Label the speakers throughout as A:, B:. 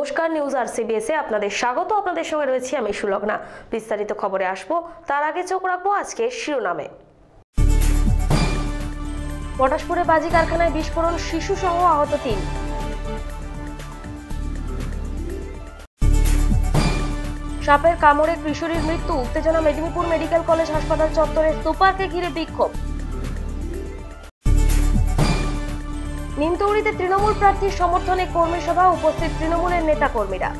A: নমস্কার, news RCBS এ আপনাদের স্বাগত। আপনাদের সঙ্গে রয়েছে আমি সুলগ্না। বিস্তারিত খবরে আসবো তার আগে চোখ রাখবো আজকে শিরোনামে। পটাশপুরে বাজি কারখানায় বিস্ফোরণ, শিশু সহ আহত 3। সাপের কামড়ে কিশোরীর মৃত্যু, উত্তেজনা মেদিনীপুর মেডিকেল কলেজ হাসপাতাল চত্বরে, সুপারকে ঘিরে বিক্ষোভ। নিমতৌড়িতে তৃণমূল প্রার্থীর সমর্থনে কর্মী সভা, উপস্থিত তৃণমূলের নেতা কর্মীরা।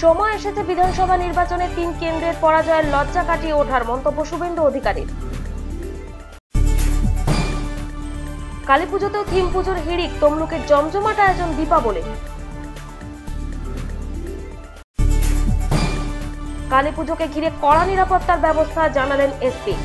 A: সময় এসেছে বিধানসভা নির্বাচনে 3 কেন্দ্রের পরাজয়ের লজ্জা কাটিয়ে ওঠার, মন্তব্য শুভেন্দু অধিকারীর। কালীপুজোতেও থিম পুজোর হিড়িক, তমলুকের জমজমাট আয়োজন দীপাবলি। কালীপুজোকে ঘিরে কড়া নিরাপত্তার ব্যবস্থা, জানালেন এসপি।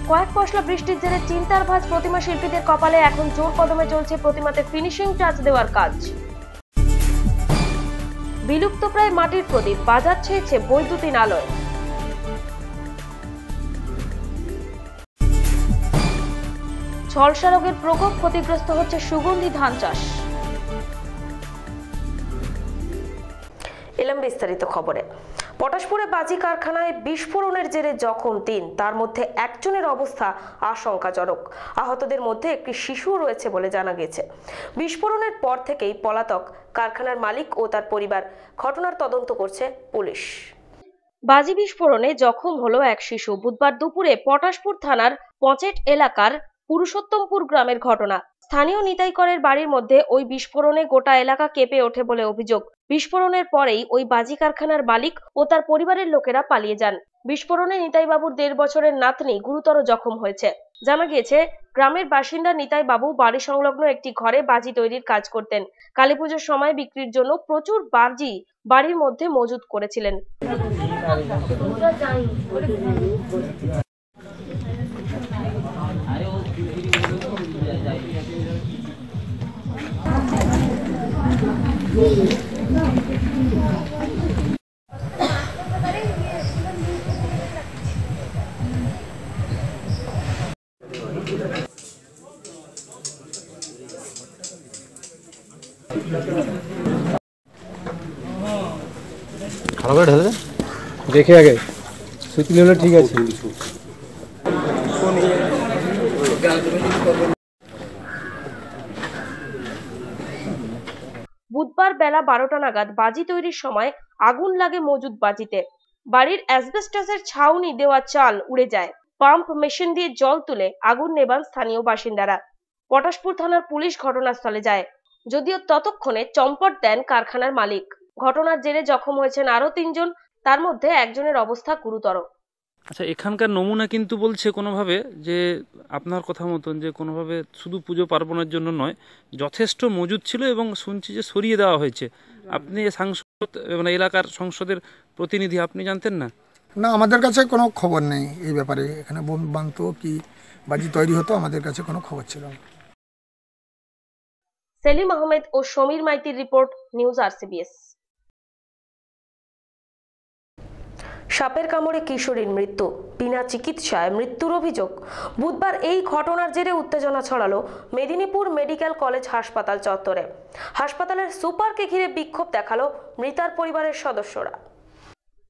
A: কয়েক পশলা বৃষ্টির জেরে চিন্তার ভাঁজ প্রতিমা শিল্পীদের কপালে, এখন জোর কদমে চলছে প্রতিমাতে ফিনিশিং টাচ দেওয়ার কাজ। বিলুপ্ত প্রায় মাটির প্রদীপ বাজার ছেয়েছে বৈদ্যুতিন আলোয়। ঝলসা রোগের প্রকোপ, ক্ষতিগ্রস্ত হচ্ছে সুগন্ধি ধান চাষ। এলাম বিস্তারিত খবরে। পটাশপুরে বাজি কারখানায় বিস্ফোরণের জেরে জখম 3, তার মধ্যে একজনের অবস্থা আশঙ্কাজনক। আহতদের মধ্যে একটি শিশু রয়েছে বলে জানা গেছে। বিস্ফোরণের পর থেকেই পলাতক কারখানার মালিক ও তার পরিবার। ঘটনার তদন্ত করছে পুলিশ। বাজি বিস্ফোরণে জখম হলো এক শিশু। বুধবার দুপুরে পটাশপুর থানার পচেট এলাকার পুরুষোত্তমপুর গ্রামের ঘটনা। স্থানীয় নিতাইকরের বাড়ির মধ্যে ওই বিস্ফোরণে গোটা এলাকা কেঁপে ওঠে বলে অভিযোগ। বিস্ফোরণের পরেই ওই বাজি কারখানার মালিক ও তার পরিবারের লোকেরা পালিয়ে যান। বিস্ফোরণে নিতাইবাবুর 1.5 বছরের নাতনি গুরুতর জখম হয়েছে। জানা গিয়েছে, গ্রামের বাসিন্দা নিতাইবাবু বাড়ি সংলগ্ন একটি ঘরে বাজি তৈরির কাজ করতেন। কালীপুজোর সময় বিক্রির জন্য প্রচুর বাজি বাড়ির মধ্যে মজুত করেছিলেন।
B: ভালো করে ঢেলে দেখে আগে সুতলি হলে ঠিক আছে।
A: বুধবার বেলা 12টা নাগাদ বাজি তৈরির সময় আগুন লাগে মজুদ বাজিতে। বাড়ির অ্যাসবেস্টসের ছাউনি দেওয়া চাল উড়ে যায়। পাম্প মেশিন দিয়ে জল তুলে আগুন নেভান স্থানীয় বাসিন্দারা। পটাশপুর থানার পুলিশ ঘটনাস্থলে যায়, যদিও ততক্ষণে চম্পট দেন কারখানার মালিক। ঘটনার জেরে জখম হয়েছেন আরো 3 জন, তার মধ্যে একজনের অবস্থা গুরুতর।
C: আচ্ছা, এখানকার নমুনা কিন্তু বলছে কোনোভাবে যে আপনার কথা মতন যে কোনোভাবে শুধু পুজো পার্বণের জন্য নয়, যথেষ্ট মজুদ ছিল এবং শুনছি যে সরিয়ে দেওয়া হয়েছে। আপনি সাংসদ মানে এলাকার সংসদের প্রতিনিধি, আপনি জানতেন না?
D: না, আমাদের কাছে কোনো খবর নেই এই ব্যাপারে। এখানে বোম বানতো কি বাজি তৈরি হতো, আমাদের কাছে কোনো খবর ছিল না।
A: সেলিম আহমেদ ও সমীর মাইতির রিপোর্ট, নিউজ RCBS। সাপের কামড়ে কিশোরীর মৃত্যু, বিনা চিকিৎসায় মৃত্যুর অভিযোগ। বুধবার এই ঘটনার জেরে উত্তেজনা ছড়ালো মেদিনীপুর মেডিকেল কলেজ হাসপাতাল চত্বরে। হাসপাতালের সুপারকে ঘিরে বিক্ষোভ দেখালো মৃতার পরিবারের সদস্যরা।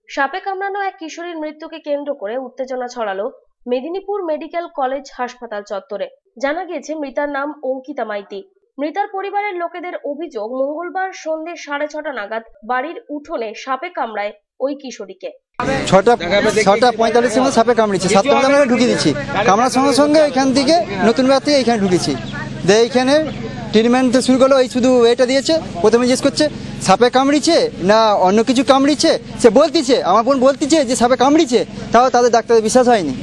A: সাপে কামড়ানো এক কিশোরীর মৃত্যুকে কেন্দ্র করে উত্তেজনা ছড়ালো মেদিনীপুর মেডিকেল কলেজ হাসপাতাল চত্বরে। জানা গিয়েছে, মৃতার নাম অঙ্কিতা মাইতি। মৃতার পরিবারের লোকেদের অভিযোগ, মঙ্গলবার সন্ধ্যে 6:30 নাগাদ বাড়ির উঠোনে সাপে কামড়ায় ওই কিশোরীকে।
E: 6:45 সময় সাপে কামড়েছে। 7টা আমরা ঢুকিয়ে দিচ্ছি। কামড়ার সঙ্গে সঙ্গে এখান থেকে নতুন রাত থেকে এখানে ঢুকেছি। এইখানে ট্রিটমেন্ট শুরু করলো। এই শুধু এটা দিয়েছে। প্রথমে জিজ্ঞেস করছে সাপে কামড়িছে না অন্য কিছু কামড়িছে। সে বলতিছে, আমার বোন বলতিছে যে সাপে কামড়িছে, তাও তাদের ডাক্তারের বিশ্বাস হয়নি।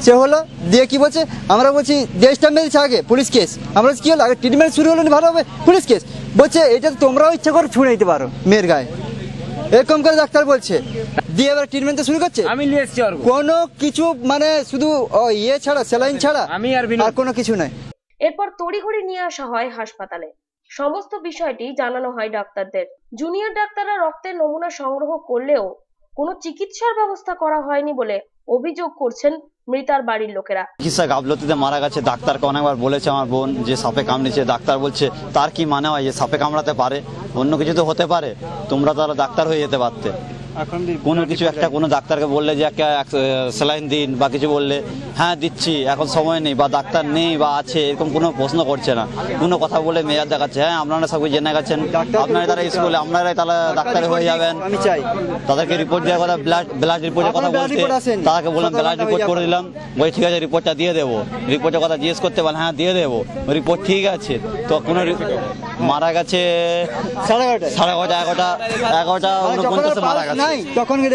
E: সে হলো দিয়ে কি বলছে, আমরা বলছি দেশটা মেরেছে আগে পুলিশ কেস। আমরা কি হলো, আগে ট্রিটমেন্ট শুরু হলো ভালো হবে, পুলিশ কেস। বলছে এটা তোমরাও ইচ্ছা করে ছুঁড়ে নিতে পারো মেয়ের গায়ে, এরকম করে ডাক্তার বলছে। দিয়ে এবার ট্রিটমেন্ট শুরু করছে।
B: আমি নিয়ে এসেছি
E: কোনো কিছু মানে শুধু ইয়ে ছাড়া, স্যালাইন ছাড়া
B: আমি আর
E: কোনো কিছু নাই।
A: এরপর তড়িঘড়ি নিয়ে আসা হয় হাসপাতালে। সমস্ত বিষয়টি জানানো হয় ডাক্তারদের। জুনিয়র ডাক্তাররা রক্তের নমুনা সংগ্রহ করলেও কোনো চিকিৎসার ব্যবস্থা করা হয়নি বলে অভিযোগ করছেন মৃতার বাড়ির লোকেরা।
F: চিকিৎসা গাফলতিতে মারা গেছে। ডাক্তারকে অনেকবার বলেছে আমার বোন যে সাপে কামড়েছে। ডাক্তার বলছে তার কি মানে হয় যে সাপে কামড়াতে পারে, অন্য কিছু তো হতে পারে, তোমরা তারা ডাক্তার হয়ে যেতে পারতে। কোনো কিছু একটা কোনো ডাক্তারকে বললে যে একটা স্যালাইন দিন বা কিছু বললে হ্যাঁ দিচ্ছি, এখন সময় নেই বা ডাক্তার নেই বা আছে, এরকম কোনো প্রশ্ন করছে না। কোনো কথা বলে মেজাজ দেখাচ্ছে, হ্যাঁ আপনারা সব জেনে গেছেন, আপনারা তারা স্কুলে আপনারাই তাহলে ডাক্তার হয়ে যাবেন।
E: আমি চাই
F: তাদেরকে রিপোর্ট দেওয়ার কথা, ব্লাড রিপোর্টের কথা বলতে তাদেরকে বললাম ব্লাড রিপোর্ট করে দিলাম, বই ঠিক আছে রিপোর্টটা দিয়ে দেবো। রিপোর্টের কথা জিজ্ঞেস করতে পারেন, হ্যাঁ দিয়ে দেবো, রিপোর্ট ঠিক আছে। তো কোনো মারা গেছে 11:30 11:49 মারা গেছে।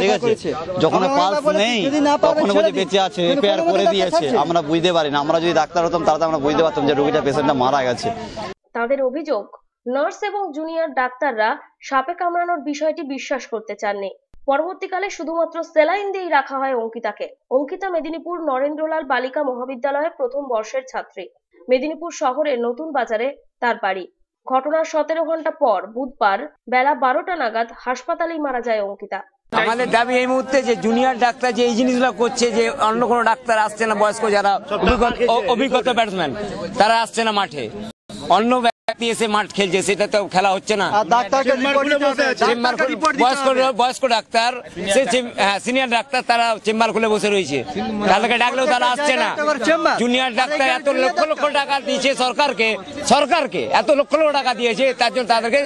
F: ঠিক আছে, যখন পালস নেই তখন বলছে বেঁচে আছে, রিপেয়ার করে দিয়েছে। আমরা বুঝতে পারি না, আমরা যদি ডাক্তার হতাম তাহলে আমরা বুঝতে পারতাম যে রোগীটা পেশেন্টটা মারা গেছে।
A: তাদের অভিযোগ, নার্স এবং জুনিয়র ডাক্তাররা সাপে কামড়ানোর বিষয়টি বিশ্বাস করতে চাননি। পরবর্তীকালে শুধুমাত্র স্যালাইন দিয়েই রাখা হয় অঙ্কিতাকে। অঙ্কিতা মেদিনীপুর নরেন্দ্রলাল বালিকা মহাবিদ্যালয়ের প্রথম বর্ষের ছাত্রী। মেদিনীপুর শহরের নতুন বাজারে তার বাড়ি। ঘটনার 17 ঘন্টা পর বুধবার বেলা 12টা নাগাদ হাসপাতালেই মারা যায় অঙ্কিতা।
G: আমাদের দাবি এই মুহূর্তে যে জুনিয়র ডাক্তার যে এই জিনিসগুলো করছে, যে অন্য কোনো ডাক্তার আসছে না, বয়স্ক যারা অভিজ্ঞতা ব্যাটসম্যান তারা আসছে না মাঠে, অন্য ব্যক্তি এসে মাঠ খেলছে, সেটা তো খেলা হচ্ছে না। বয়স্ক ডাক্তার, সিনিয়র ডাক্তার তারা চেম্বার খুলে বসে রয়েছে, তাদেরকে ডাকলেও তারা আসছে না। জুনিয়র ডাক্তার এত লক্ষ লক্ষ টাকা দিয়েছে সরকারকে এত লক্ষ লক্ষ টাকা দিয়েছে, তার জন্য তাদেরকে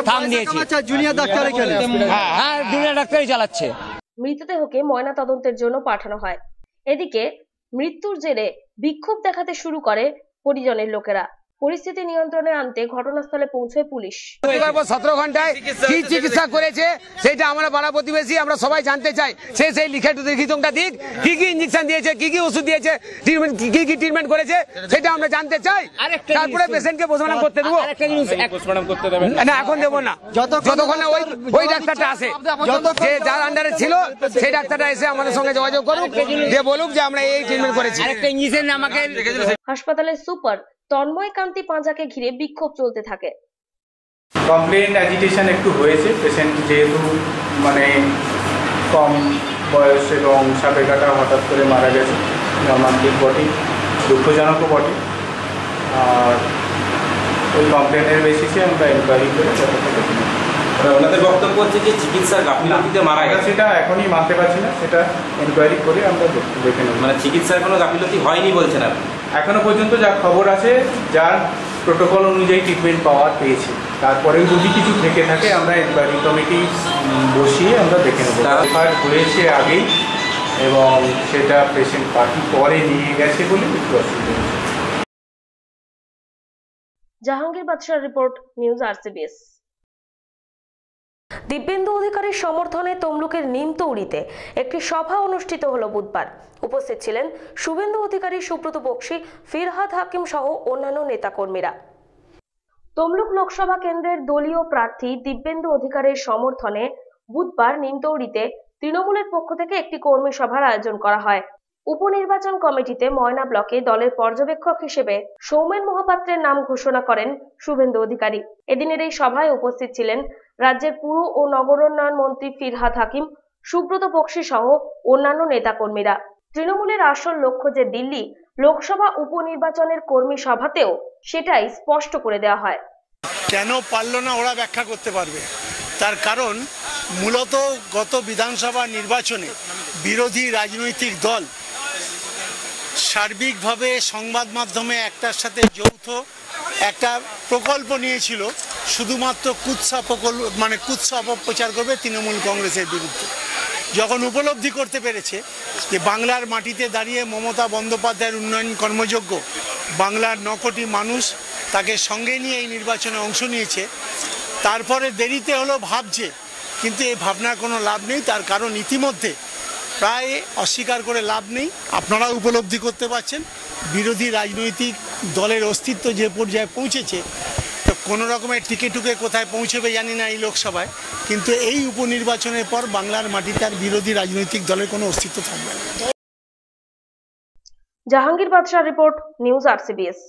G: থাম দিয়েছে। হ্যাঁ, জুনিয়র ডাক্তারই চালাচ্ছে।
A: মৃতদেহকে ময়না তদন্তের জন্য পাঠানো হয়। এদিকে মৃত্যুর জেরে বিক্ষোভ দেখাতে শুরু করে পরিজনের লোকেরা। পরিস্থিতি নিয়ন্ত্রণে আনতে ঘটনাস্থলে পৌঁছয় পুলিশ।
G: 17 ঘন্টায় কি চিকিৎসা করেছে সেটা আমরা পাড়া প্রতিবেশী আমরা সবাই জানতে চাই। সেই লিখিতটা দিক, কি কি ইঞ্জেকশন দিয়েছে, কি কি ওষুধ দিয়েছে, কি কি ট্রিটমেন্ট করেছে সেটা আমরা জানতে চাই। তারপরে পেশেন্টকে পোস্টমর্টম করতে দেবো না, এখন দেবো না, যতক্ষণ ওই ডাক্তারটা আসে, যে যার আন্ডারে ছিল সেই ডাক্তারটা এসে আমাদের সঙ্গে যোগাযোগ করুক, যে বলুক যে আমরা এই ট্রিটমেন্ট করেছি।
A: হাসপাতালের সুপার তন্ময় কান্তি পাঁজাকে ঘিরে বিক্ষোভ চলতে থাকে।
H: কমপ্লেন অ্যাজিটেশন একটু হয়েছে, পেশেন্ট যেহেতু মানে কম বয়স এবং সাপে কাটা হঠাৎ করে মারা গেছে, মর্মান্তিক বটে, দুঃখজনকও বটে। আর ওই কমপ্লেনের বেসিসে আমরা এনকোয়ারি করে
I: ওনাদের বক্তব্য হচ্ছে যে চিকিৎসার গাফিলতিতে মারা গেছে।
H: সেটা এখনই মানতে পারছি না, সেটা এনকোয়ারি করে আমরা দেখে নেব।
I: মানে চিকিৎসার কোনো গাফিলতি হয়নি বলছেন আপনি?
H: এখনো পর্যন্ত যা খবর আছে, যার প্রোটোকল অনুযায়ী ট্রিটমেন্ট পাওয়ার পেয়েছি, তারপরেও যদি কিছু থেকে থাকে আমরা এনকোয়ারি কমিটি বসিয়ে আমরা দেখে নেব। রেফার হয়েছে আগেই এবং সেটা পেশেন্ট পার্টি পরে নিয়ে গেছে বলে একটু অসুবিধা হয়েছে।
A: জাহাঙ্গীর বাদশার রিপোর্ট, নিউজ RCBS। দিব্যেন্দু অধিকারীর সমর্থনে তমলুকের নিমতৌড়িতে একটি সভা অনুষ্ঠিত হলো বুধবার। উপস্থিত ছিলেন শুভেন্দু অধিকারী, সুব্রত বক্সী, ফিরহাদ হাকিম সহ অন্যান্য নেতাকর্মীরা। তমলুক লোকসভা কেন্দ্রের দলীয় প্রার্থী দিব্যেন্দু অধিকারীর সমর্থনে বুধবার নিমতৌড়িতে তৃণমূলের পক্ষ থেকে একটি কর্মী সভার আয়োজন করা হয়। উপনির্বাচন কমিটিতে ময়না ব্লকে দলের পর্যবেক্ষক হিসেবে সৌমেন মহাপাত্রের নাম ঘোষণা করেন শুভেন্দু অধিকারী। এদিনের এই সভায় উপস্থিত ছিলেন রাজ্যের পুর ও নগরোন্নয়ন মন্ত্রী ফিরহাদ হাকিম, সুব্রত বক্সী সহ অন্যান্য নেতাকর্মীরা। তৃণমূলের আসল লক্ষ্য যে দিল্লি লোকসভা উপনির্বাচনের কর্মী সভাতেও সেটাই স্পষ্ট করে দেওয়া হয়।
J: কেন পারলো না ওরা ব্যাখ্যা করতে পারবে। তার কারণ মূলত গত বিধানসভা নির্বাচনে বিরোধী রাজনৈতিক দল সার্বিকভাবে সংবাদ মাধ্যমে একটার সাথে যৌথ একটা প্রকল্প নিয়েছিল, শুধুমাত্র কুৎসা প্রকল্প, মানে কুৎসা অপপ্রচার করবে তৃণমূল কংগ্রেসের বিরুদ্ধে। যখন উপলব্ধি করতে পেরেছে যে বাংলার মাটিতে দাঁড়িয়ে মমতা বন্দ্যোপাধ্যায়ের উন্নয়ন কর্মযজ্ঞ, বাংলার 9 কোটি মানুষ তাকে সঙ্গে নিয়ে এই নির্বাচনে অংশ নিয়েছে, তারপরে দেরিতে হলো ভাবছে, কিন্তু এই ভাবনার কোনো লাভ নেই। তার কারণ ইতিমধ্যে প্রায় অস্বীকার করে লাভ নেই। আপনারা উপলব্ধি করতে পারছেন বিরোধী রাজনৈতিক দলের অস্তিত্ব যে পর্যায়ে পৌঁছেছে। তো কোনো রকমের টিকে টুকে কোথায় পৌঁছবে জানি না এই লোকসভায়, কিন্তু এই উপনির্বাচনের পর বাংলার মাটিতে আর বিরোধী রাজনৈতিক দলের কোনো অস্তিত্ব থাকবে না।
A: জাহাঙ্গীর বাদশার রিপোর্ট, নিউজ RCBS।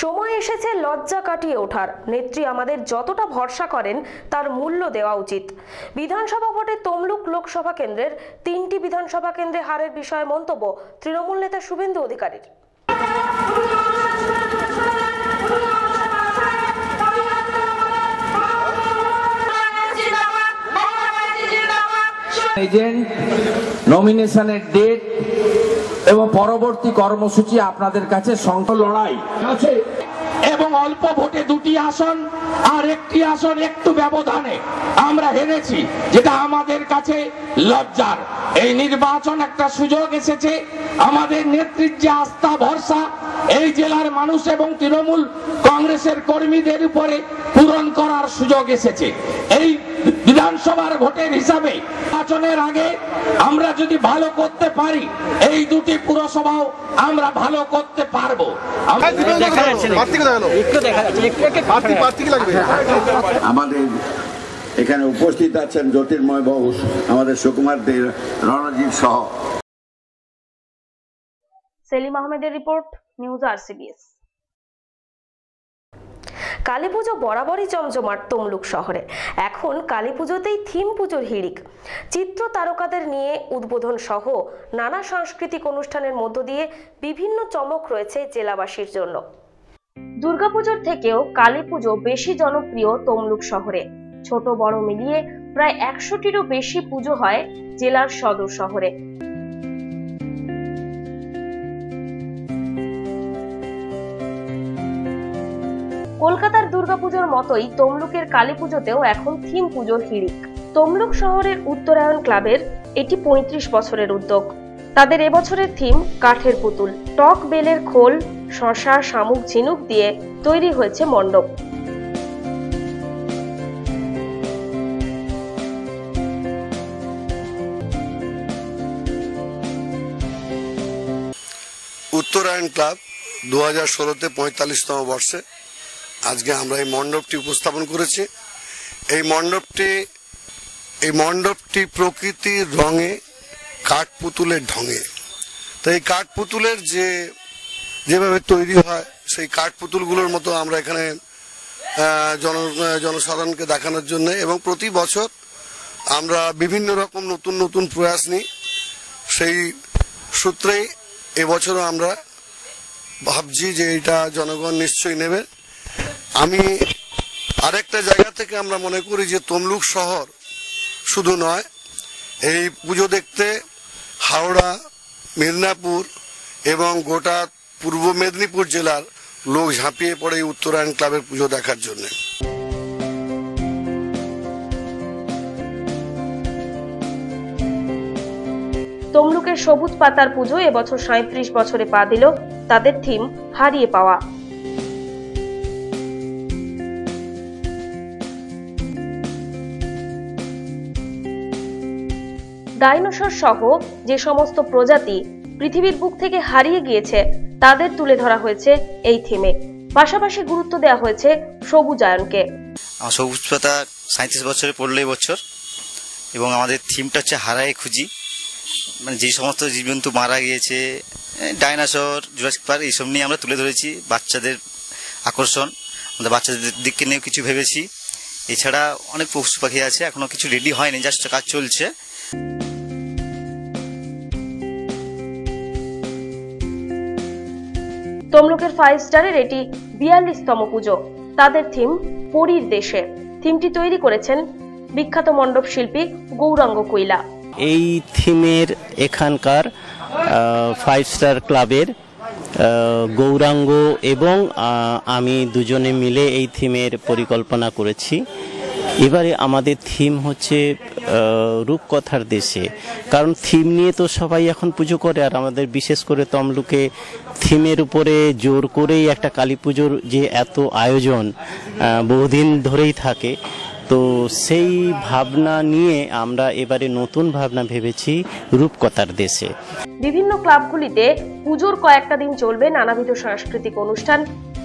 A: সময় এসেছে লজ্জা কাটিয়ে ওঠার। নেত্রী আমাদের যতটা ভরসা করেন তার মূল্য দেওয়া উচিত। বিধানসভা ভোটে তমলুক লোকসভা কেন্দ্রের 3টি বিধানসভা কেন্দ্রে হারের বিষয়ে মন্তব্য তৃণমূল নেতা শুভেন্দু অধিকারীর।
K: এজেন্ট, নমিনেশনের ডেট এবং পরবর্তী কর্মসূচি আপনাদের কাছে সংখ্যা লড়াই আছে এবং অল্প ভোটে 2টি আসন আর 1টি আসন একটু ব্যবধানে আমরা হেরেছি, যেটা আমাদের কাছে লজ্জার। এই নির্বাচন একটা সুযোগ এসেছে আমাদের নেত্রীর যে আস্থা ভরসা এই জেলার মানুষ এবং তৃণমূল কংগ্রেসের কর্মীদের উপরে পূরণ করার সুযোগ এসেছে। এই বিধানসভার ভোটের হিসাবে নির্বাচনের আগে আমরা যদি ভালো করতে পারি এই 2টি পুরসভাও আমরা ভালো করতে পারবো।
L: আমাদের এখানে উপস্থিত আছেন জ্যোতির্ময় ঘোষ, আমাদের সুকুমার দে, রণজিৎ সহ।
A: সেলিম আহমেদের রিপোর্ট, নিউজ RCBS। কালীপুজো বরাবরই জমজমাট তমলুক শহরে। এখন কালীপুজোতেই থিম পুজোর হিড়িক। চিত্র তারকাদের নিয়ে উদ্বোধন সহ নানা সাংস্কৃতিক অনুষ্ঠানের মধ্য দিয়ে বিভিন্ন চমক রয়েছে জেলাবাসীর জন্য। দুর্গাপুজোর থেকেও কালীপুজো বেশি জনপ্রিয় তমলুক শহরে। ছোট বড় মিলিয়ে প্রায় 100টিরও বেশি পুজো হয় জেলার সদর শহরে। কলকাতার দুর্গাপুজোর মতোই তমলুকের কালীপুজোতেও এখন থিম পুজোর হিড়িক। তমলুক শহরের উত্তরায়ণ ক্লাবের এটি 35 বছরের উদ্যোগ। তাদের এবছরের থিম কাঠের পুতুল। টক বেলের খোল, শসা, শামুক, ঝিনুক দিয়ে তৈরি হয়েছে মণ্ডপ।
M: উত্তরায়ণ ক্লাব 2016-তে 45তম বর্ষে আজকে আমরা এই মণ্ডপটি উপস্থাপন করেছি। এই মণ্ডপটি প্রকৃতির রঙে, কাঠপুতুলের ঢঙে। তো এই কাঠপুতুলের যেভাবে তৈরি হয় সেই কাঠপুতুলগুলোর মতো আমরা এখানে জনসাধারণকে দেখানোর জন্য এবং প্রতি বছর আমরা বিভিন্ন রকম নতুন নতুন প্রয়াস নিই। সেই সূত্রেই এবছরও আমরা ভাবছি যে এটা জনগণ নিশ্চয়ই নেবে। আমি আরেকটা জায়গা থেকে আমরা মনে করি যে তমলুক শহর শুধু নয়, এই পুজো দেখতে হাওড়া, মিদনাপুর এবং গোটা পূর্ব মেদিনীপুর জেলার লোক ঝাঁপিয়ে পড়ে এই উত্তরায়ণ ক্লাবের পুজো দেখার জন্য।
A: তমলুকের সবুজ পাতার পুজো এবছর 37 বছরে পা দিল। তাদের থিম হারিয়ে পাওয়া। ডাইনোসর সহ যে সমস্ত প্রজাতি পৃথিবীর বুক থেকে হারিয়ে গিয়েছে তাদের তুলে ধরা হয়েছে এই থিমে। পাশাপাশি গুরুত্ব দেওয়া হয়েছে সবুজায়নকে।
N: সবুজ পাতা 37 বছরে পড়লো এই বছর এবং আমাদের থিমটা হচ্ছে হারায় খুঁজি। মানে যে সমস্ত জীবজন্তু মারা গিয়েছে, ডাইনোসর, জুরাসিক পার্ক, এইসব নিয়ে আমরা তুলে ধরেছি। বাচ্চাদের আকর্ষণ, আমাদের বাচ্চাদের দিককে নিয়েও কিছু ভেবেছি। এছাড়া অনেক পশু পাখি আছে, এখনো কিছু রেডি হয়নি, জাস্ট কাজ চলছে।
A: তমলুকের 5 স্টারের এটি 42তম পুজো। তাদের থিম পরীর দেশে। থিমটি তৈরি করেছেন বিখ্যাত মণ্ডপ শিল্পী গৌরাঙ্গ কৈলা।
O: এই থিমের এখানকার 5 স্টার ক্লাবের গৌরাঙ্গ এবং আমি দুজনে মিলে এই থিমের পরিকল্পনা করেছি। এবারে আমাদের থিম হচ্ছে রূপকথার দেশে। কারণ থিম নিয়ে তো সবাই এখন পুজো করে, আর আমাদের বিশেষ করে তমলুকে থিমের উপরে জোর করেই একটা কালী পুজোর যে এত আয়োজন বহুদিন ধরেই থাকে, তো সেই ভাবনা নিয়ে আমরা এবারে নতুন ভাবনা ভেবেছি রূপকথার দেশে।
A: বিভিন্ন ক্লাবগুলিতে পুজোর কয়েকটা দিন চলবে নানাবিধ সাংস্কৃতিক অনুষ্ঠান।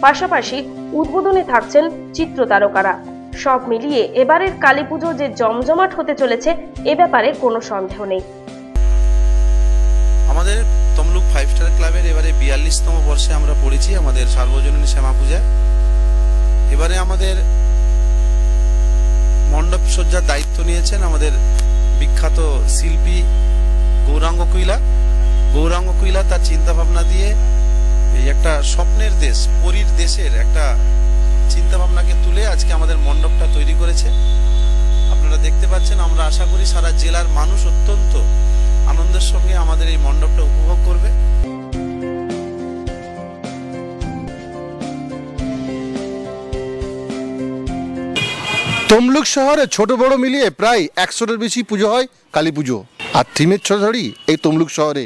A: পাশাপাশি উদ্বোধনে থাকছেন চিত্র তারকারা। সব মিলিয়ে এবারের কালী পুজো যে জমজমাট হতে চলেছে এ ব্যাপারে কোনো সন্দেহ নেই।
P: আমাদের তমলুক 5 স্টার ক্লাবের এবারে 42তম বর্ষে আমরা পড়েছি আমাদের সার্বজনীন শ্যামা পূজায়। এবারে আমাদের মণ্ডপ সজ্জার দায়িত্ব নিয়েছেন আমাদের বিখ্যাত শিল্পী গৌরাঙ্গ কুইলা। গৌরাঙ্গ কুইলা তার চিন্তা ভাবনা দিয়ে এই একটা স্বপ্নের দেশ, পরীর দেশের একটা চিন্তা ভাবনাকে তুলে আজকে আমাদের মণ্ডপটা তৈরি করেছে। আপনারা দেখতে পাচ্ছেন, আমরা আশা করি সারা জেলার মানুষ অত্যন্ত আনন্দের সঙ্গে আমাদের এই মণ্ডপটা উপভোগ করবে।
Q: তমলুক শহরে ছোট বড় মিলিয়ে প্রায় 100টার বেশি পুজো হয় কালী পুজো। আর থিমের ছড়াছড়ি এই তমলুক শহরে,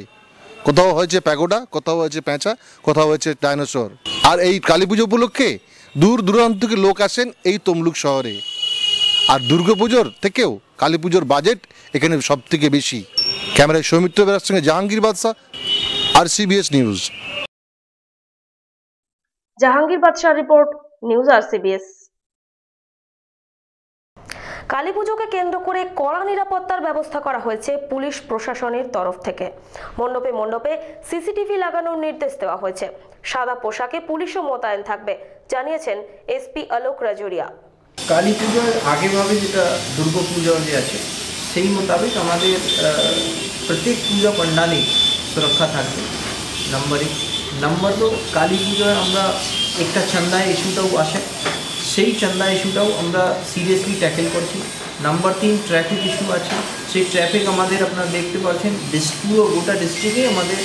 Q: কোথাও হয়েছে প্যাগোডা, কোথাও হয়েছে পেঁচা, কোথাও হয়েছে ডাইনোসর। আর এই কালী পুজো উপলক্ষে দূর দূরান্ত থেকে লোক আসেন এই তমলুক শহরে। আর দুর্গাপুজোর থেকেও কালী পুজোর বাজেট এখানে সব থেকে বেশি। ক্যামেরায় সৌমিত্র বেরার সঙ্গে জাহাঙ্গীর বাদশা, RCBS নিউজ।
A: জাহাঙ্গীর বাদশার রিপোর্ট, নিউজ RCBS। কালী পুজোকে কেন্দ্র করে কড়া নিরাপত্তার ব্যবস্থা করা হয়েছে পুলিশ প্রশাসনের তরফ থেকে। মণ্ডপে মণ্ডপে সিসিটিভি লাগানোর নির্দেশ দেওয়া হয়েছে। সাদা পোশাকে পুলিশও মোতায়েন থাকবে, জানিয়েছেন SP আলোক রাজুরিয়া।
R: কালী পুজোর আগেভাবে যেটা দুর্গা পুজো যে আছে সেই মোতাবেক আমাদের প্রত্যেক পূজা पंडाले সুরক্ষা থাকবে। নাম্বার 2, কালী পুজোয় আমরা একটা চাঁদা ইস্যুটাও আসে, সেই চাঁদা ইস্যুটাও আমরা সিরিয়াসলি ট্যাকেল করছি। নাম্বার 3, ট্রাফিক ইস্যু আছে, সেই ট্রাফিক আমাদের আপনারা দেখতে পাচ্ছেন পুরো গোটা ডিস্ট্রিক্টে আমাদের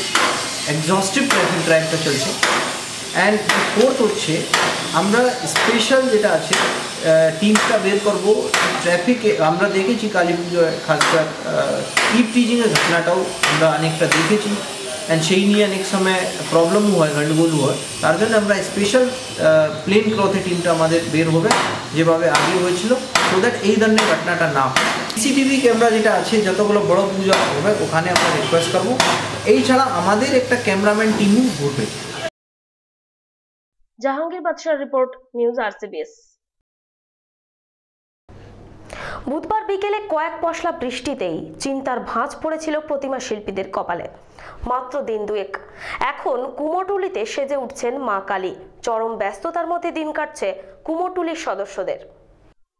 R: এক্সস্টিভ ট্রাফিক ড্রাইভটা চলছে। অ্যান্ড 4th হচ্ছে আমরা স্পেশাল যেটা আছে টিমটা বের করবো ট্রাফিকে। আমরা দেখেছি কালী পুজোয় খাসকার ইভ টিজিংয়ের ঘটনাটাও আমরা অনেকটা দেখেছি, অ্যান্ড সেই নিয়ে অনেক সময় প্রবলেমও হয়, গন্ডগোলও হয়। তার জন্য আমরা স্পেশাল প্লেন ক্লথে টিমটা আমাদের বের হবে যেভাবে আগে হয়েছিল, সো দ্যাট এই ধরনের ঘটনাটা না হয়। সিসিটিভি ক্যামেরা যেটা আছে যতগুলো বড় পূজা হবে ওখানে আমরা রিকোয়েস্ট করবো। এই ছাড়া আমাদের একটা ক্যামেরাম্যান টিমও ঘুরবে।
A: জাহাঙ্গীর বাদশার রিপোর্ট, নিউজ RCBS। বুধবার বিকেলে কয়েক পশলা বৃষ্টিতেই চিন্তার ভাঁজ পড়েছিল প্রতিমা শিল্পীদের কপালে। মাত্র দিন দুয়েক, এখন কুমোরটুলিতে সেজে উঠছেন মা কালী। চরম ব্যস্ততার মধ্যে দিন কাটছে কুমোরটুলির সদস্যদের।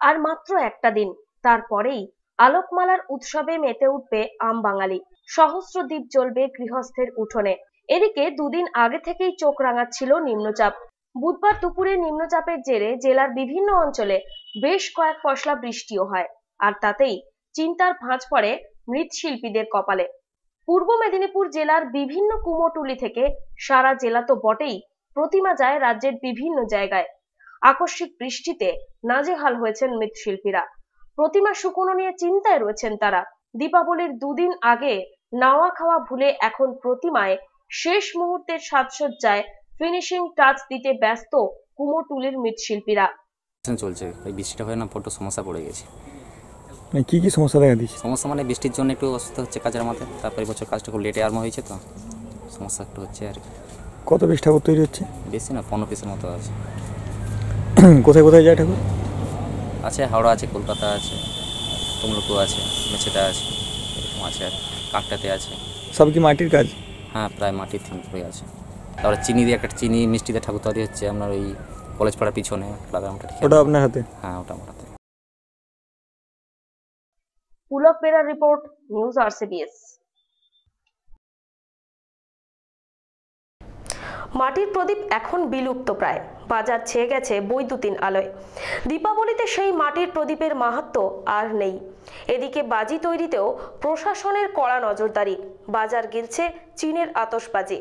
A: আর মাত্র একটা দিন, তারপরেই আলোকমালার উৎসবে মেতে উঠবে আম বাঙালি। সহস্র দ্বীপ জ্বলবে গৃহস্থের উঠোনে। এদিকে দুদিন আগে থেকেই চোখ রাঙাচ্ছিল নিম্নচাপ। বুধবার দুপুরে নিম্নচাপের জেরে জেলার বিভিন্ন অঞ্চলে বেশ কয়েক পশলা বৃষ্টিও হয়, আর তাতেই চিন্তার ভাঁজ পড়ে মৃৎশিল্পীদের কপালে। পূর্ব মেদিনীপুর জেলার বিভিন্ন কুমোরটুলি থেকে সারা জেলা তো বটেই, প্রতিমা যায় রাজ্যের বিভিন্ন জায়গায়। আকস্মিক বৃষ্টিতে নাজেহাল হয়েছেন মৃৎশিল্পীরা। প্রতিমা শুকনো নিয়ে চিন্তায় রয়েছেন তারা। দীপাবলির দুদিন আগে নাওয়া খাওয়া ভুলে এখন প্রতিমায় শেষ মুহূর্তের সাজসজ্জায় ফিনিশিং টাচ দিতে ব্যস্ত কুমোরটুলির মৃৎশিল্পীরা।
S: চলছে, ওই বৃষ্টিটা হয়ে না বড় সমস্যা পড়ে গেছে।
B: কি কি সমস্যা দেখা দিচ্ছে?
S: সমস্যা মানে বৃষ্টির জন্য একটু অসুবিধা হচ্ছে কাজের মাথায়, তারপরে বছর কাজটা খুব লেটে আরম্ভ হয়েছে, তো সমস্যা একটু হচ্ছে আর কি।
B: কত পিস ঠাকুর তৈরি হচ্ছে?
S: বেশি না, 15 পিসের মতো আছে।
B: কোথায় কোথায় যায় ঠাকুর?
S: আছে হাওড়া আছে, কলকাতা আছে, তমলুকু আছে, মেছেদা আছে, এরকম আছে আর কাকটাতে আছে।
B: সব কি মাটির কাজ?
S: হ্যাঁ, প্রায় মাটির থিম হয়ে আছে। তারপরে চিনি দিয়ে একটা চিনি মিষ্টিতে ঠাকুর তৈরি হচ্ছে আপনার ওই কলেজ পাড়ার পিছনে লাগানোটা।
B: ওটা আপনার হাতে?
S: হ্যাঁ, ওটা আমার হাতে।
A: পুলক বেরার রিপোর্ট, নিউজ RCBS। মাটির প্রদীপ এখন বিলুপ্ত প্রায়, বাজার ছেয়ে গেছে বৈদ্যুতিন আলোয়। দীপাবলিতে সেই মাটির প্রদীপের মাহাত্ম্য আর নেই। এদিকে বাজি তৈরিতেও প্রশাসনের কড়া নজরদারি। বাজার গিলছে চীনের আতশবাজি।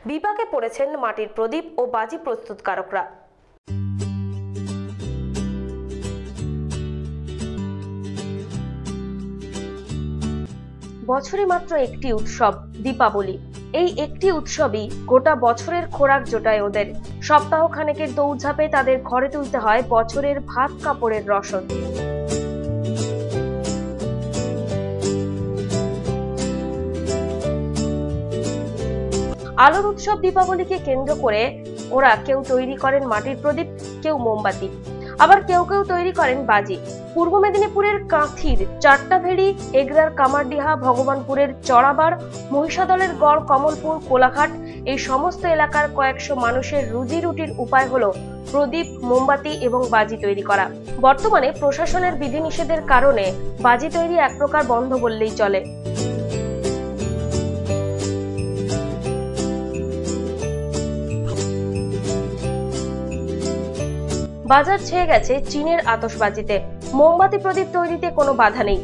A: বিপাকে পড়েছেন মাটির প্রদীপ ও বাজি প্রস্তুতকারকরা। বছরে মাত্র একটি উৎসব, দীপাবলি। এই একটি উৎসবই গোটা বছরের খোরাক জোটায় ওদের। সপ্তাহ খানেকের দৌড়ঝাঁপে তাদের ঘরে তুলতে হয় বছরের ভাত কাপড়ের রসদ। আলোর উৎসব দীপাবলিকে কেন্দ্র করে ওরা কেউ তৈরি করেন মাটির প্রদীপ, কেউ মোমবাতি। আবার কেউ কেউ তৈরি করেন বাজি। পূর্ব মেদিনীপুরের কাঁথির চাট্টাভেড়ি, এগরার কামারডিহা, ভগবানপুরের চড়াবার, মহিষাদলের গড়, কমলপুর, কোলাঘাট এই সমস্ত এলাকার কয়েকশো মানুষের রুজি রুটির উপায় হলো প্রদীপ, মোমবাতি এবং বাজি তৈরি করা। বর্তমানে প্রশাসনের বিধিনিষেধের কারণে বাজি তৈরি এক প্রকার বন্ধ বললেই চলে। বাজার ছেয়ে গেছে চীনের আতশবাজিতে। মোমবাতি প্রদীপ তৈরিতে কোনো বাধা নেই,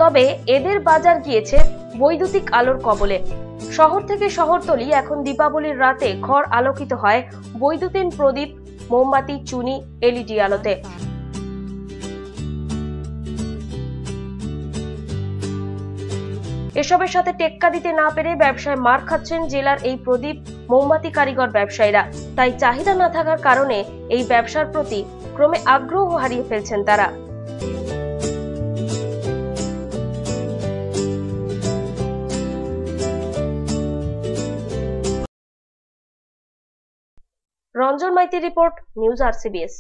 A: তবে এদের বাজার গিয়েছে বৈদ্যুতিক আলোর কবলে। শহর থেকে শহরতলি এখন দীপাবলির রাতে ঘর আলোকিত হয় বৈদ্যুতিন প্রদীপ, মোমবাতি, চুনি, এলইডি আলোতে। এসবের সাথে টেক্কা দিতে না পেরে ব্যবসায় মার খাচ্ছেন জেলার এই প্রদীপ, মোমবাতি কারিগর ব্যবসায়ীরা। তাই চাহিদা না থাকার কারণে এই ব্যবসার প্রতি ক্রমে আগ্রহ হারিয়ে ফেলছেন তারা। রঞ্জন মাইতির রিপোর্ট, নিউজ RCBS।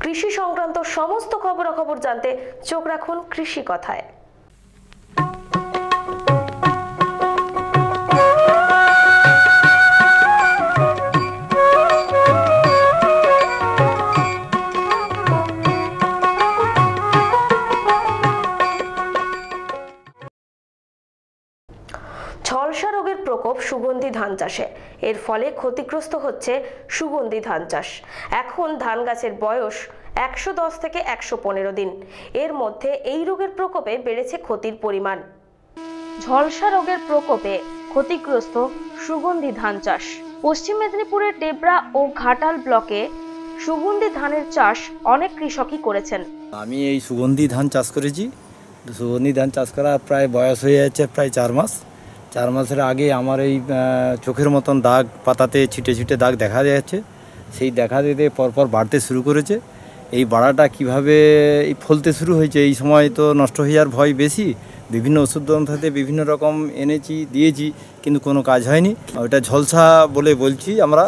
A: কৃষি সংক্রান্ত সমস্ত খবরাখবর জানতে চোখ রাখুন কৃষি কথায়। ঝলসা রোগের প্রকোপ সুগন্ধি ধান চাষে। এর ফলে ক্ষতিগ্রস্ত হচ্ছে সুগন্ধি ধান চাষ। এখন ধান গাছের বয়স 110 থেকে 115 দিন। এর মধ্যে এই রোগের প্রকোপে বেড়েছে ক্ষতির পরিমাণ। ঝলসা রোগের প্রকোপে ক্ষতিগ্রস্ত সুগন্ধি ধান চাষ। পশ্চিম মেদিনীপুরের ডেবরা ও ঘাটাল ব্লকে সুগন্ধি ধানের চাষ অনেক কৃষকই করেছেন।
T: আমি এই সুগন্ধি ধান চাষ করেছি। সুগন্ধি ধান চাষ করা প্রায় বয়স হয়ে যাচ্ছে প্রায় 4 মাস। 4 মাসের আগে আমার এই চোখের মতন দাগ, পাতাতে ছিটে ছিটে দাগ দেখা যাচ্ছে। সেই দেখা দিতে পরপর বাড়তে শুরু করেছে। এই বাড়াটা কিভাবে এই ফলতে শুরু হয়েছে, এই সময় তো নষ্ট হয়ে যাওয়ার ভয় বেশি। বিভিন্ন ওষুধ দন্থাতে বিভিন্ন রকম এনেছি, দিয়েছি, কিন্তু কোনো কাজ হয়নি। ওটা ঝলসা বলে বলছি আমরা।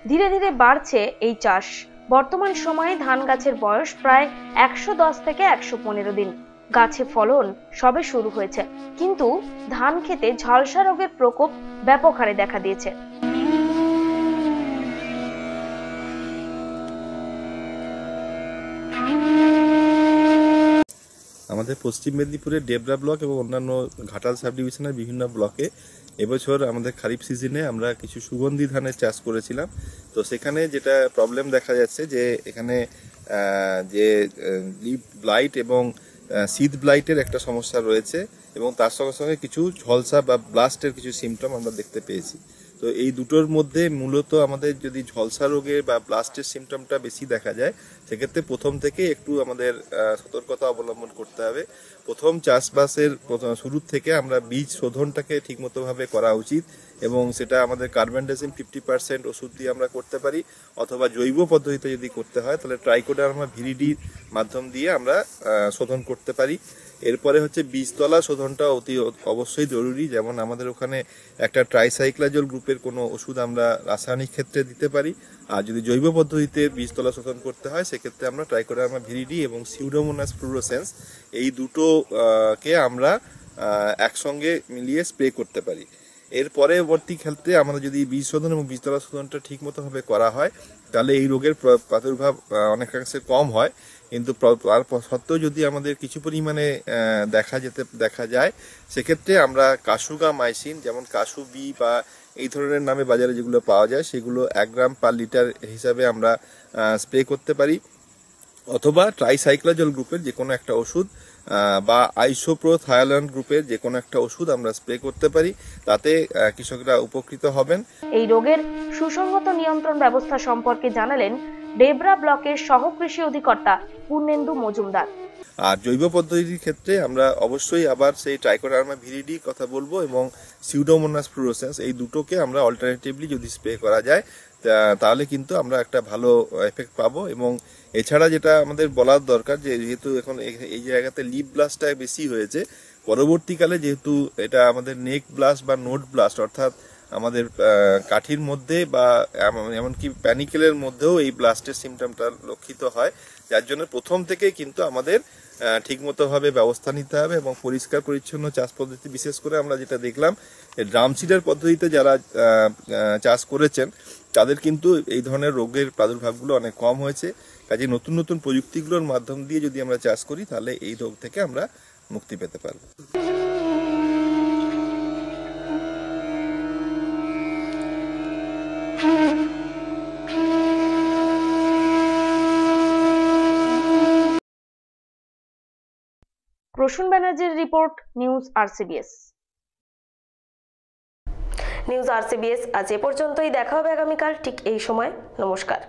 A: ধীরে ধীরে বাড়ছে এই চাষ। বর্তমান সময়ে ধান গাছের বয়স প্রায় 110 থেকে 115 দিন। গাছে ফলন সবে শুরু হয়েছে, কিন্তু ধান খেতে ঝলসা রোগের প্রকোপ ব্যাপক হারে দেখা দিয়েছে।
U: আমাদের পশ্চিম মেদিনীপুরের ডেবরা ব্লক এবং অন্যান্য ঘাটাল সাব ডিভিশনের বিভিন্ন ব্লকে এবছর আমাদের খারিফ সিজনে আমরা কিছু সুগন্ধি ধানের চাষ করেছিলাম। তো সেখানে যেটা প্রবলেম দেখা যাচ্ছে যে এখানে যে লিফ ব্লাইট এবং সিড ব্লাইটের একটা সমস্যা রয়েছে এবং তার সঙ্গে সঙ্গে কিছু ঝলসা বা ব্লাস্টের কিছু সিমটম আমরা দেখতে পেয়েছি। তো এই দুটোর মধ্যে মূলত আমাদের যদি ঝলসা রোগের বা ব্লাস্টের সিমটমটা বেশি দেখা যায়, সেক্ষেত্রে প্রথম থেকে একটু আমাদের সতর্কতা অবলম্বন করতে হবে। প্রথম চাষবাসের শুরুর থেকে আমরা বীজ শোধনটাকে ঠিকমতোভাবে করা উচিত এবং সেটা আমাদের কার্বেন্ডাজিম 50% ওষুধ দিয়ে আমরা করতে পারি, অথবা জৈব পদ্ধতিতে যদি করতে হয় তাহলে ট্রাইকোডার্মা ভিরিডির মাধ্যম দিয়ে আমরা শোধন করতে পারি। এরপরে হচ্ছে বীজতলা শোধনটা অতি অবশ্যই জরুরি। যেমন আমাদের ওখানে একটা ট্রাইসাইক্লাজল গ্রুপের কোনো ওষুধ আমরা রাসায়নিক ক্ষেত্রে দিতে পারি, আর যদি জৈব পদ্ধতিতে বীজতলা শোধন করতে হয় সেক্ষেত্রে আমরা ট্রাইকোডার্মা ভিরিডি এবং সিউডোমোনাস ফ্লুরোসেন্স এই দুটোকে আমরা একসঙ্গে মিলিয়ে স্প্রে করতে পারি। এর পরবর্তী ক্ষেত্রে আমরা যদি বীজ শোধন এবং বীজতলা শোধনটা ঠিকমতোভাবে করা হয় তাহলে এই রোগের প্রাদুর্ভাব অনেকাংশে কম হয়। কিন্তু তার সত্ত্বেও যদি আমাদের কিছু পরিমাণে দেখা যায় সেক্ষেত্রে আমরা কাসুগা মাইসিন, যেমন কাসু বি বা এই ধরনের নামে বাজারে যেগুলো পাওয়া যায় সেগুলো 1 গ্রাম পার লিটার হিসাবে আমরা স্প্রে করতে পারি, অথবা ট্রাইসাইক্লাজল গ্রুপের যে কোনো একটা ওষুধ বা আইসোপ্রোথায়োলান গ্রুপের যে কোনো একটা ওষুধ আমরা স্প্রে করতে পারি। তাতে কৃষকরা উপকৃত হবেন।
A: এই রোগের সুসংহত নিয়ন্ত্রণ ব্যবস্থা সম্পর্কে জানালেন ডেবরা ব্লকের সহকৃষি অধিকর্তা পূর্ণেন্দু মজুমদার।
U: আর জৈব পদ্ধতির ক্ষেত্রে আমরা অবশ্যই আবার সেই ট্রাইকোডার্মা ভিরিডি কথা বলবো এবং সিউডোমোনাস ফ্লুরোসেন্স এই দুটোকে আমরা অল্টারনেটিভলি যদি স্প্রে করা যায় তাহলে কিন্তু আমরা একটা ভালো এফেক্ট পাবো। এবং এছাড়া যেটা আমাদের বলার দরকার যে যেহেতু এখন এই জায়গাতে লিপ ব্লাস্টটা বেশি হয়েছে, পরবর্তীকালে যেহেতু এটা আমাদের নেক ব্লাস্ট বা নোট ব্লাস্ট অর্থাৎ আমাদের কাঠির মধ্যে বা এমনকি প্যানিকেলের মধ্যেও এই ব্লাস্টের সিমটমটা লক্ষিত হয়, যার জন্য প্রথম থেকে কিন্তু আমাদের ঠিকমতোভাবে ব্যবস্থা নিতে হবে এবং পরিষ্কার পরিচ্ছন্ন চাষ পদ্ধতি, বিশেষ করে আমরা যেটা দেখলাম ড্রাম সিডার পদ্ধতিতে যারা চাষ করেছেন তাদের কিন্তু এই ধরনের রোগের প্রাদুর্ভাবগুলো অনেক কম হয়েছে। কাজে নতুন নতুন প্রযুক্তিগুলোর মাধ্যম দিয়ে যদি আমরা চাষ করি তাহলে এই রোগ থেকে আমরা মুক্তি পেতে পারব।
A: প্রসূন ব্যানার্জির রিপোর্ট, নিউজ আরসিবিএস। নিউজ আরসিবিএস আজ এ পর্যন্তই। দেখা হবে আগামীকাল ঠিক এই সময়। নমস্কার।